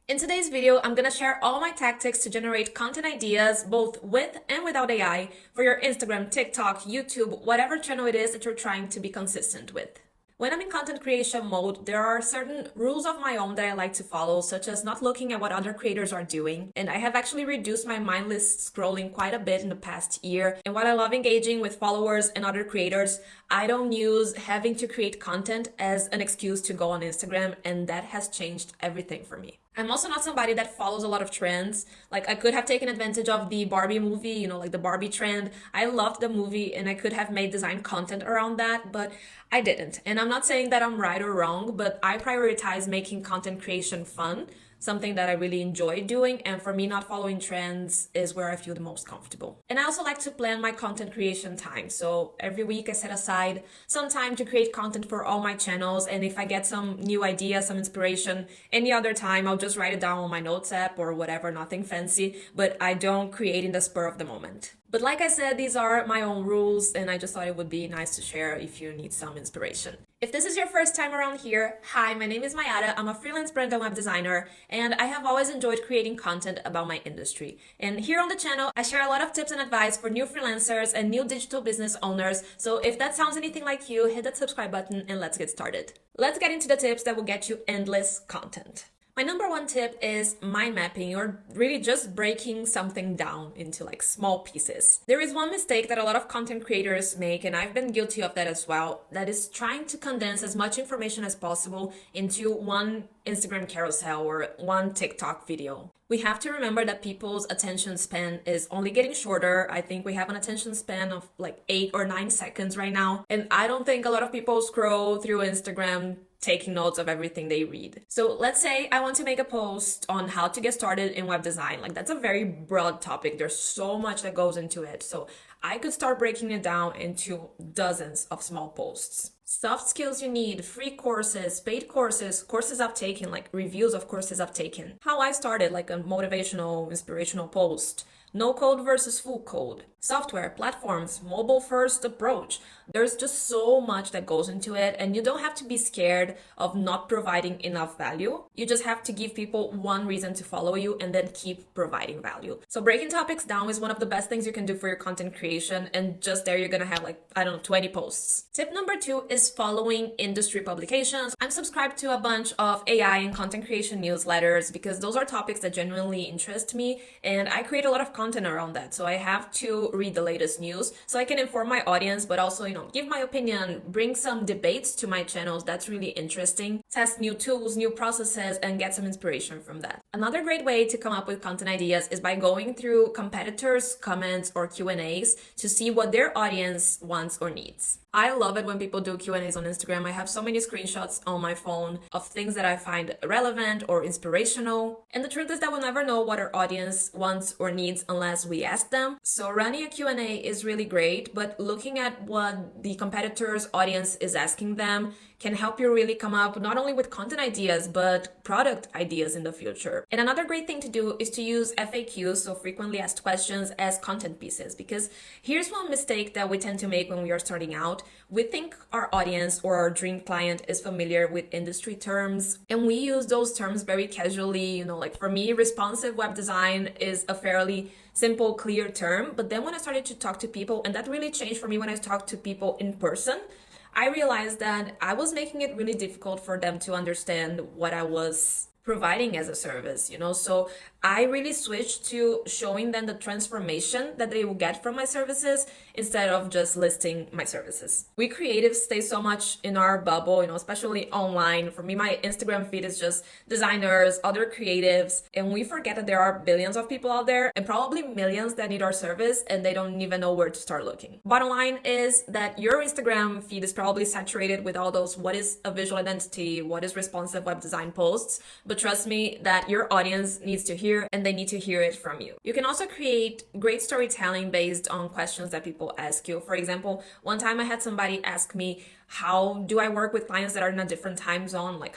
In today's video, I'm gonna share all my tactics to generate content ideas both with and without AI for your Instagram, TikTok, YouTube, whatever channel it is that you're trying to be consistent with. When I'm in content creation mode, there are certain rules of my own that I like to follow, such as not looking at what other creators are doing. And I have actually reduced my mindless scrolling quite a bit in the past year. And while I love engaging with followers and other creators, I don't use having to create content as an excuse to go on Instagram, and that has changed everything for me. I'm also not somebody that follows a lot of trends. Like, I could have taken advantage of the Barbie movie, like the Barbie trend. I loved the movie and I could have made design content around that, but I didn't. And I'm not saying that I'm right or wrong, but I prioritize making content creation fun, something that I really enjoy doing. And for me, not following trends is where I feel the most comfortable. And I also like to plan my content creation time. So every week I set aside some time to create content for all my channels. And if I get some new idea, some inspiration, any other time, I'll just write it down on my notes app or whatever, nothing fancy, but I don't create in the spur of the moment. But like I said, these are my own rules, and I just thought it would be nice to share if you need some inspiration. If this is your first time around here, hi, my name is Mayara. I'm a freelance brand and web designer, and I have always enjoyed creating content about my industry. And here on the channel, I share a lot of tips and advice for new freelancers and new digital business owners. So if that sounds anything like you, hit that subscribe button and let's get started. Let's get into the tips that will get you endless content. My number one tip is mind mapping, or really just breaking something down into like small pieces. There is one mistake that a lot of content creators make, and I've been guilty of that as well, that is trying to condense as much information as possible into one Instagram carousel or one TikTok video. We have to remember that people's attention span is only getting shorter. I think we have an attention span of like 8 or 9 seconds right now. And I don't think a lot of people scroll through Instagram taking notes of everything they read. So let's say I want to make a post on how to get started in web design. Like, that's a very broad topic. There's so much that goes into it. So I could start breaking it down into dozens of small posts. Soft skills you need, free courses, paid courses, courses I've taken, like reviews of courses I've taken. How I started, like a motivational, inspirational post. No code versus full code. Software, platforms, mobile first approach. There's just so much that goes into it, and you don't have to be scared of not providing enough value. You just have to give people one reason to follow you and then keep providing value. So breaking topics down is one of the best things you can do for your content creation, and just there you're gonna have like, 20 posts. Tip number 2 is following industry publications. I'm subscribed to a bunch of AI and content creation newsletters because those are topics that genuinely interest me, and I create a lot of content around that. So I have to read the latest news so I can inform my audience, but also, give my opinion, bring some debates to my channels. That's really interesting. Test new tools, new processes, and get some inspiration from that. Another great way to come up with content ideas is by going through competitors' comments or Q&As to see what their audience wants or needs. I love it when people do Q&As on Instagram. I have so many screenshots on my phone of things that I find relevant or inspirational. And the truth is that we'll never know what our audience wants or needs unless we ask them. So running a Q&A is really great, but looking at what the competitor's audience is asking them can help you really come up not only with content ideas, but product ideas in the future. And another great thing to do is to use FAQs, so frequently asked questions, as content pieces, because here's one mistake that we tend to make when we are starting out. We think our audience or our dream client is familiar with industry terms, and we use those terms very casually. Like, for me, responsive web design is a fairly simple, clear term. But then when I started to talk to people, and that really changed for me when I talked to people in person, I realized that I was making it really difficult for them to understand what I was providing as a service, So I really switched to showing them the transformation that they will get from my services instead of just listing my services. We creatives stay so much in our bubble, especially online. For me, my Instagram feed is just designers, other creatives, and we forget that there are billions of people out there and probably millions that need our service, and they don't even know where to start looking. Bottom line is that your Instagram feed is probably saturated with all those what is a visual identity, what is responsive web design posts, but trust me that your audience needs to hear, and they need to hear it from you. You can also create great storytelling based on questions that people ask you. For example, one time I had somebody ask me, how do I work with clients that are in a different time zone? Like,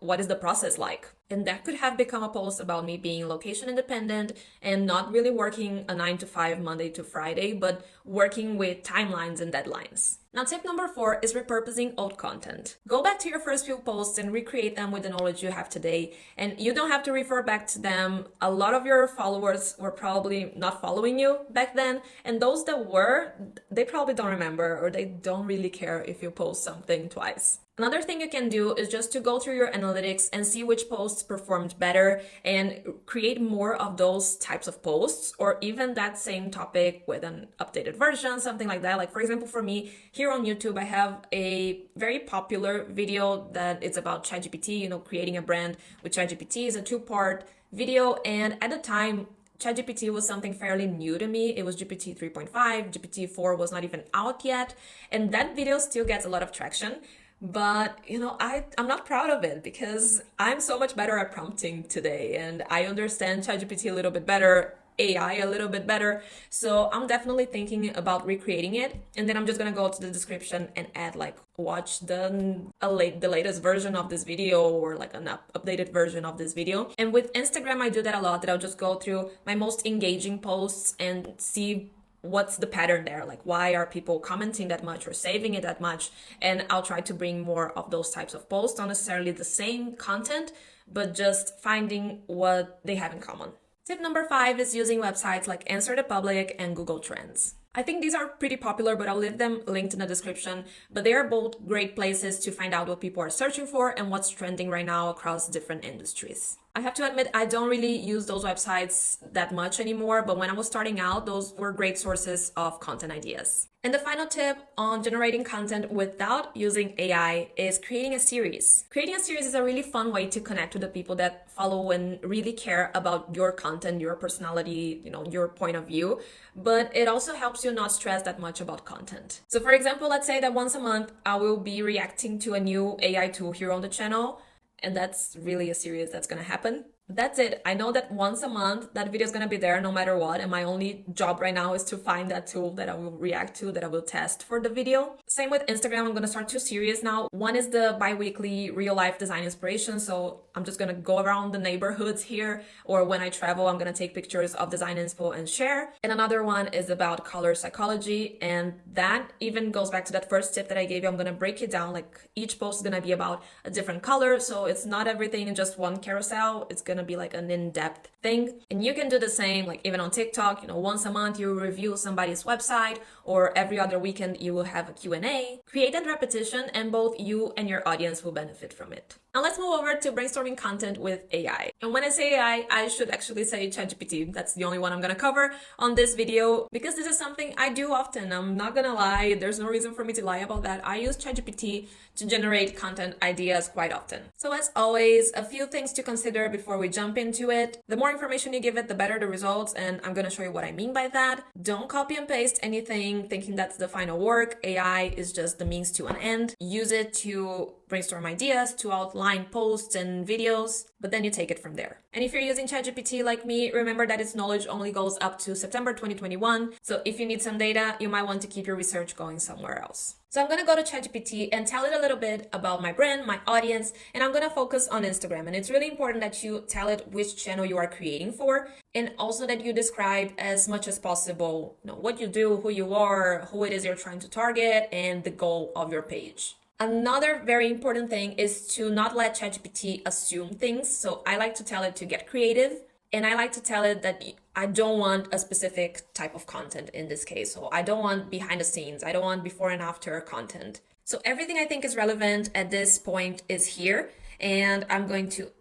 what is the process like? And that could have become a post about me being location independent and not really working a 9 to 5 Monday to Friday, but working with timelines and deadlines. Now, tip number 4 is repurposing old content. Go back to your first few posts and recreate them with the knowledge you have today. And you don't have to refer back to them. A lot of your followers were probably not following you back then. And those that were, they probably don't remember, or they don't really care if you post something twice. Another thing you can do is just to go through your analytics and see which posts performed better and create more of those types of posts, or even that same topic with an updated version, something like that. Like, for example, for me here on YouTube, I have a very popular video that it's about ChatGPT, creating a brand with ChatGPT. Is a 2-part video. And at the time, ChatGPT was something fairly new to me. It was GPT 3.5, GPT 4 was not even out yet. And that video still gets a lot of traction. But, I'm not proud of it because I'm so much better at prompting today and I understand ChatGPT a little bit better, AI a little bit better. So I'm definitely thinking about recreating it. And then I'm just going to go to the description and add watch the latest version of this video, or an updated version of this video. And with Instagram, I do that a lot, that I'll just go through my most engaging posts and see what's the pattern there, why are people commenting that much or saving it that much, and I'll try to bring more of those types of posts, not necessarily the same content, but just finding what they have in common. Tip number 5 is using websites like Answer the Public and Google Trends. I think these are pretty popular, but I'll leave them linked in the description. But they are both great places to find out what people are searching for and what's trending right now across different industries. I have to admit, I don't really use those websites that much anymore, but when I was starting out, those were great sources of content ideas. And the final tip on generating content without using AI is creating a series. Creating a series is a really fun way to connect with the people that follow and really care about your content, your personality, your point of view, but it also helps you not stress that much about content. So for example, let's say that once a month, I will be reacting to a new AI tool here on the channel. And that's really a series that's going to happen. That's it. I know that once a month, that video is going to be there no matter what. And my only job right now is to find that tool that I will react to, that I will test for the video. Same with Instagram. I'm going to start 2 series now. One is the bi-weekly real life design inspiration. So I'm just going to go around the neighborhoods here, or when I travel, I'm going to take pictures of design inspo and share. And another one is about color psychology. And that even goes back to that first tip that I gave you. I'm going to break it down. Each post is going to be about a different color. So it's not everything in just one carousel. It's going to be an in-depth thing. And you can do the same, even on TikTok, once a month you review somebody's website, or every other weekend you will have a Q&A. Create that repetition and both you and your audience will benefit from it. Now let's move over to brainstorming content with AI. And when I say AI, I should actually say ChatGPT. That's the only one I'm going to cover on this video because this is something I do often. I'm not going to lie. There's no reason for me to lie about that. I use ChatGPT to generate content ideas quite often. So as always, a few things to consider before we jump into it. The more information you give it, the better the results. And I'm going to show you what I mean by that. Don't copy and paste anything thinking that's the final work. AI is just the means to an end. Use it to brainstorm ideas, to outline posts and videos, but then you take it from there. And if you're using ChatGPT like me, remember that its knowledge only goes up to September 2021. So if you need some data, you might want to keep your research going somewhere else. So I'm going to go to ChatGPT and tell it a little bit about my brand, my audience, and I'm going to focus on Instagram. And it's really important that you tell it which channel you are creating for, and also that you describe as much as possible, what you do, who you are, who it is you're trying to target, and the goal of your page. Another very important thing is to not let ChatGPT assume things. So I like to tell it to get creative, and I like to tell it that I don't want a specific type of content in this case. So I don't want behind the scenes. I don't want before and after content. So everything I think is relevant at this point is here, and I'm going to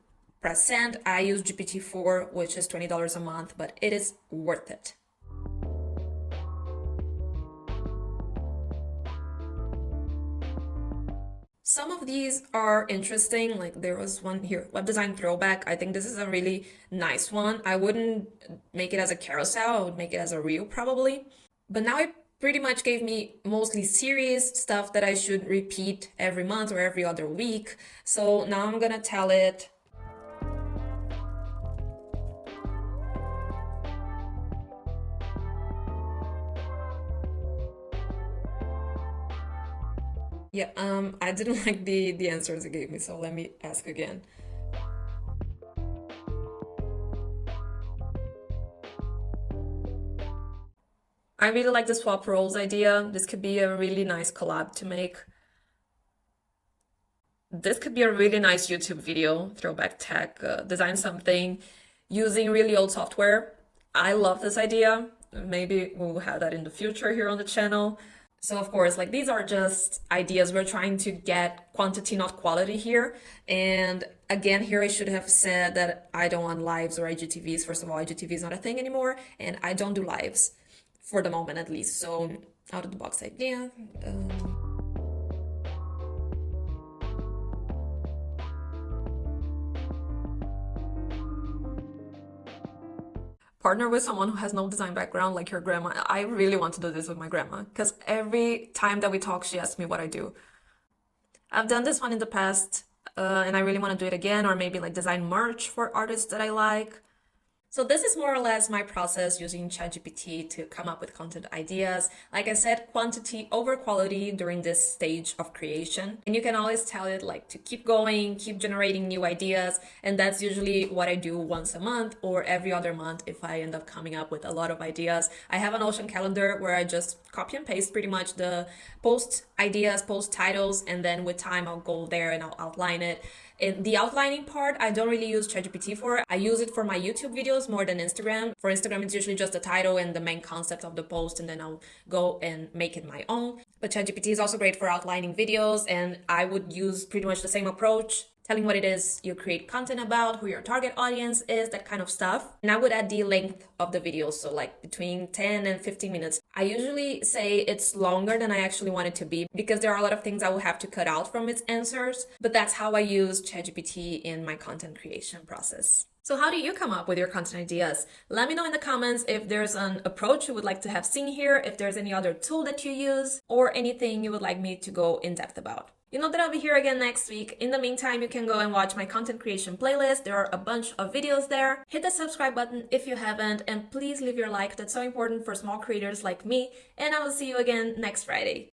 press send. I use GPT-4, which is $20 a month, but it is worth it. Some of these are interesting, there was one here, web design throwback. I think this is a really nice one. I wouldn't make it as a carousel, I would make it as a reel probably. But now it pretty much gave me mostly series stuff that I should repeat every month or every other week. So now I'm gonna tell it, yeah, I didn't like the answers it gave me, so let me ask again. I really like the swap roles idea. This could be a really nice collab to make. This could be a really nice YouTube video, throwback tech, design something using really old software. I love this idea. Maybe we'll have that in the future here on the channel. So of course, like these are just ideas. We're trying to get quantity, not quality here. And again, here I should have said that I don't want lives or IGTVs. First of all, IGTV is not a thing anymore, and I don't do lives for the moment at least. So out of the box idea. Partner with someone who has no design background, like your grandma. I really want to do this with my grandma because every time that we talk, she asks me what I do. I've done this one in the past, and I really want to do it again, or maybe like design merch for artists that I like. So this is more or less my process using ChatGPT to come up with content ideas. Like I said, quantity over quality during this stage of creation. And you can always tell it like to keep going, keep generating new ideas. And that's usually what I do once a month or every other month if I end up coming up with a lot of ideas. I have a Notion calendar where I just copy and paste pretty much the post ideas, post titles, and then with time I'll go there and I'll outline it. In the outlining part, I don't really use ChatGPT for. I use it for my YouTube videos more than Instagram. For Instagram, it's usually just the title and the main concept of the post, and then I'll go and make it my own. But ChatGPT is also great for outlining videos, and I would use pretty much the same approach, telling what it is you create content about, who your target audience is, that kind of stuff. And I would add the length of the videos, so like between 10 and 15 minutes. I usually say it's longer than I actually want it to be because there are a lot of things I will have to cut out from its answers, but that's how I use ChatGPT in my content creation process. So how do you come up with your content ideas? Let me know in the comments if there's an approach you would like to have seen here, if there's any other tool that you use, or anything you would like me to go in depth about. You know that I'll be here again next week. In the meantime, you can go and watch my content creation playlist. There are a bunch of videos there. Hit the subscribe button if you haven't, and please leave your like. That's so important for small creators like me. And I will see you again next Friday.